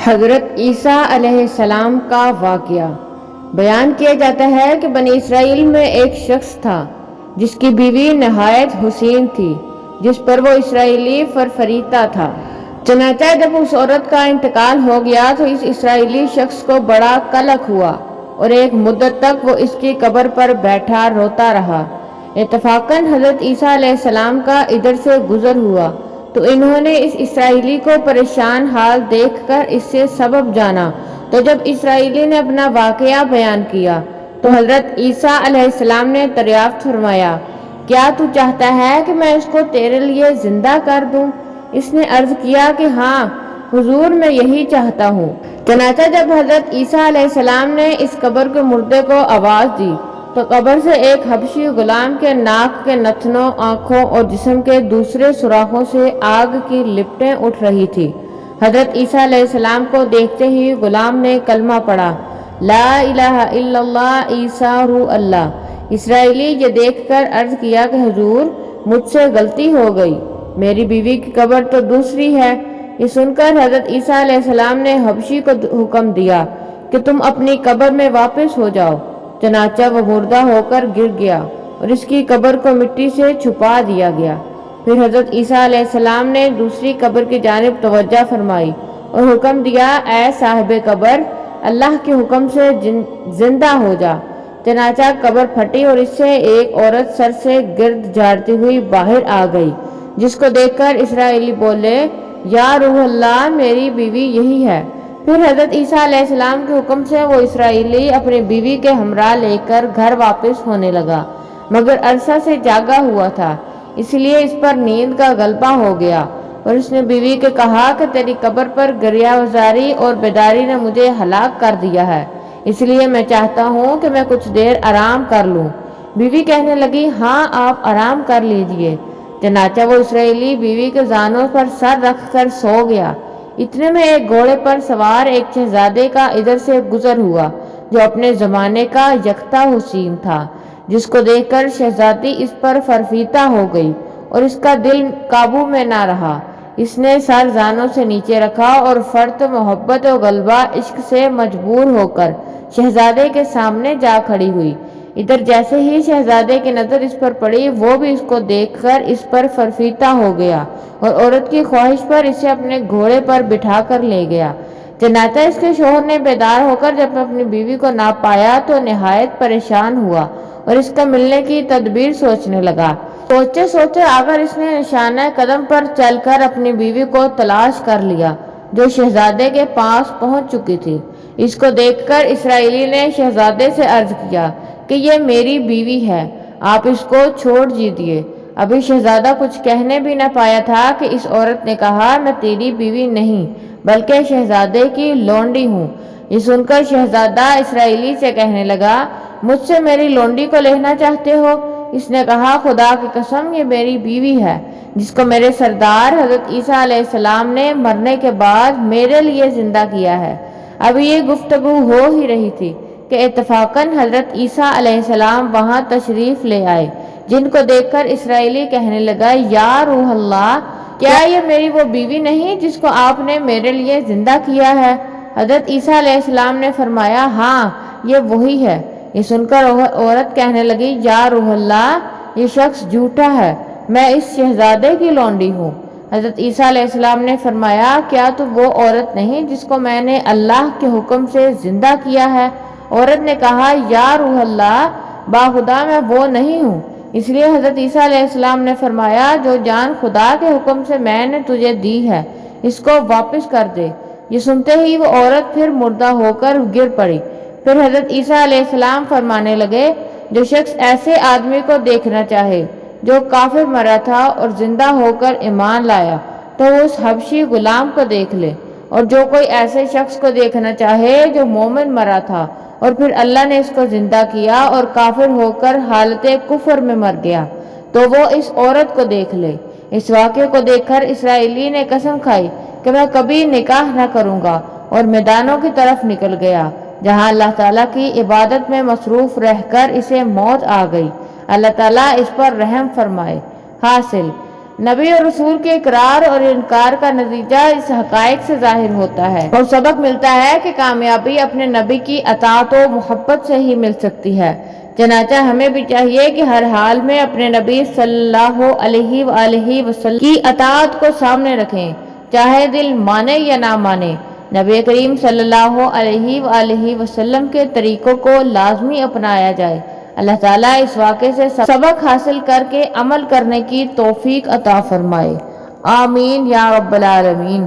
حضرت عیسیٰ علیہ السلام کا واقعہ بیان کیا جاتا ہے کہ بنی اسرائیل میں ایک شخص تھا جس کی بیوی نہایت حسین تھی، جس پر وہ اسرائیلی فرفریتا تھا۔ چنانچہ جب اس عورت کا انتقال ہو گیا تو اس اسرائیلی شخص کو بڑا قلق ہوا اور ایک مدت تک وہ اس کی قبر پر بیٹھا روتا رہا۔ اتفاقاً حضرت عیسیٰ علیہ السلام کا ادھر سے گزر ہوا تو انہوں نے اس اسرائیلی کو پریشان حال دیکھ کر اس سے سبب جانا، تو جب اسرائیلی نے اپنا واقعہ بیان کیا تو حضرت عیسیٰ علیہ السلام نے دریافت فرمایا، کیا تو چاہتا ہے کہ میں اس کو تیرے لیے زندہ کر دوں؟ اس نے عرض کیا کہ ہاں حضور، میں یہی چاہتا ہوں۔ چنانچہ جب حضرت عیسیٰ علیہ السلام نے اس قبر کے مردے کو آواز دی تو قبر سے ایک حبشی غلام کے ناک کے نتنوں، آنکھوں اور جسم کے دوسرے سوراخوں سے آگ کی لپٹیں اٹھ رہی تھی۔ حضرت عیسیٰ علیہ السلام کو دیکھتے ہی غلام نے کلمہ پڑھا، لا الہ الا اللہ عیسیٰ روح اللہ۔ اسرائیلی یہ دیکھ کر عرض کیا کہ حضور، مجھ سے غلطی ہو گئی، میری بیوی کی قبر تو دوسری ہے۔ یہ سن کر حضرت عیسیٰ علیہ السلام نے حبشی کو حکم دیا کہ تم اپنی قبر میں واپس ہو جاؤ۔ چنانچہ وہ مردہ ہو کر گر گیا اور اس کی قبر کو مٹی سے چھپا دیا گیا۔ پھر حضرت عیسیٰ علیہ السلام نے دوسری قبر کی جانب توجہ فرمائی اور حکم دیا، اے صاحب قبر، اللہ کے حکم سے زندہ ہو جا۔ چنانچہ قبر پھٹی اور اس سے ایک عورت سر سے گرد جھاڑتی ہوئی باہر آ گئی، جس کو دیکھ کر اسرائیلی بولے، یا روح اللہ، میری بیوی یہی ہے۔ پھر حضرت عیسیٰ علیہ السلام کے حکم سے وہ اسرائیلی اپنی بیوی کے ہمراہ لے کر گھر واپس ہونے لگا، مگر عرصہ سے جاگا ہوا تھا، اس لیے اس پر نیند کا غلبہ ہو گیا اور اس نے بیوی کے کہا کہ تیری قبر پر گریہ وزاری اور بیداری نے مجھے ہلاک کر دیا ہے، اس لیے میں چاہتا ہوں کہ میں کچھ دیر آرام کر لوں۔ بیوی کہنے لگی، ہاں آپ آرام کر لیجئے۔ چنانچہ وہ اسرائیلی بیوی کے زانوں پر سر رکھ کر سو گیا۔ اتنے میں ایک گھوڑے پر سوار ایک شہزادے کا ادھر سے گزر ہوا جو اپنے زمانے کا یکتا حسین تھا، جس کو دیکھ کر شہزادی اس پر فرفیتا ہو گئی اور اس کا دل قابو میں نہ رہا۔ اس نے سر زانوں سے نیچے رکھا اور فرط محبت و غلبہ عشق سے مجبور ہو کر شہزادے کے سامنے جا کھڑی ہوئی۔ ادھر جیسے ہی شہزادے کی نظر اس پر پڑی، وہ بھی اس کو دیکھ کر اس پر فرفیتا ہو گیا اور عورت کی خواہش پر اسے اپنے گھوڑے پر بٹھا کر لے گیا۔ چنانچہ اس کے شوہر نے بیدار ہو کر جب اپنی بیوی کو نہ پایا تو نہایت پریشان ہوا اور اس کا ملنے کی تدبیر سوچنے لگا۔ سوچتے سوچتے آخر اس نے نشانہ قدم پر چل کر اپنی بیوی کو تلاش کر لیا، جو شہزادے کے پاس پہنچ چکی تھی۔ اس کو دیکھ کر اسرائیلی نے شہزادے سے عرض کیا کہ یہ میری بیوی ہے، آپ اس کو چھوڑ دیجیے۔ ابھی شہزادہ کچھ کہنے بھی نہ پایا تھا کہ اس عورت نے کہا، میں تیری بیوی نہیں بلکہ شہزادے کی لونڈی ہوں۔ یہ سن کر شہزادہ اسرائیلی سے کہنے لگا، مجھ سے میری لونڈی کو لینا چاہتے ہو؟ اس نے کہا، خدا کی قسم، یہ میری بیوی ہے جس کو میرے سردار حضرت عیسیٰ علیہ السلام نے مرنے کے بعد میرے لیے زندہ کیا ہے۔ ابھی یہ گفتگو ہو ہی رہی تھی کہ اتفاقاً حضرت عیسیٰ علیہ السلام وہاں تشریف لے آئے، جن کو دیکھ کر اسرائیلی کہنے لگا، یا روح اللہ، کیا یہ میری وہ بیوی نہیں جس کو آپ نے میرے لیے زندہ کیا ہے؟ حضرت عیسیٰ علیہ السلام نے فرمایا، ہاں یہ وہی ہے۔ یہ سن کر عورت کہنے لگی، یا روح اللہ، یہ شخص جھوٹا ہے، میں اس شہزادے کی لونڈی ہوں۔ حضرت عیسیٰ علیہ السلام نے فرمایا، کیا تو وہ عورت نہیں جس کو میں نے اللہ کے حکم سے زندہ کیا ہے؟ عورت نے کہا، یا روح اللہ، باخدا میں وہ نہیں ہوں۔ اس لیے حضرت عیسیٰ علیہ السلام نے فرمایا، جو جان خدا کے حکم سے میں نے تجھے دی ہے، اس کو واپس کر دے۔ یہ سنتے ہی وہ عورت پھر مردہ ہو کر گر پڑی۔ پھر حضرت عیسیٰ علیہ السلام فرمانے لگے، جو شخص ایسے آدمی کو دیکھنا چاہے جو کافر مرا تھا اور زندہ ہو کر ایمان لایا، تو وہ اس حبشی غلام کو دیکھ لے، اور جو کوئی ایسے شخص کو دیکھنا چاہے جو مومن مرا تھا اور پھر اللہ نے اس کو زندہ کیا اور کافر ہو کر حالت کفر میں مر گیا، تو وہ اس عورت کو دیکھ لے۔ اس واقعے کو دیکھ کر اسرائیلی نے قسم کھائی کہ میں کبھی نکاح نہ کروں گا، اور میدانوں کی طرف نکل گیا جہاں اللہ تعالیٰ کی عبادت میں مصروف رہ کر اسے موت آ گئی۔ اللہ تعالیٰ اس پر رحم فرمائے۔ حاصل، نبی اور رسول کے اقرار اور انکار کا نتیجہ اس حقائق سے ظاہر ہوتا ہے اور سبق ملتا ہے کہ کامیابی اپنے نبی کی اطاعت و محبت سے ہی مل سکتی ہے۔ چنانچہ ہمیں بھی چاہیے کہ ہر حال میں اپنے نبی صلی اللہ علیہ وآلہ وسلم کی اطاعت کو سامنے رکھیں، چاہے دل مانے یا نہ مانے۔ نبی کریم صلی اللہ علیہ وآلہ وسلم کے طریقوں کو لازمی اپنایا جائے۔ اللہ تعالیٰ اس واقعے سے سبق حاصل کر کے عمل کرنے کی توفیق عطا فرمائے۔ آمین یا رب العالمین۔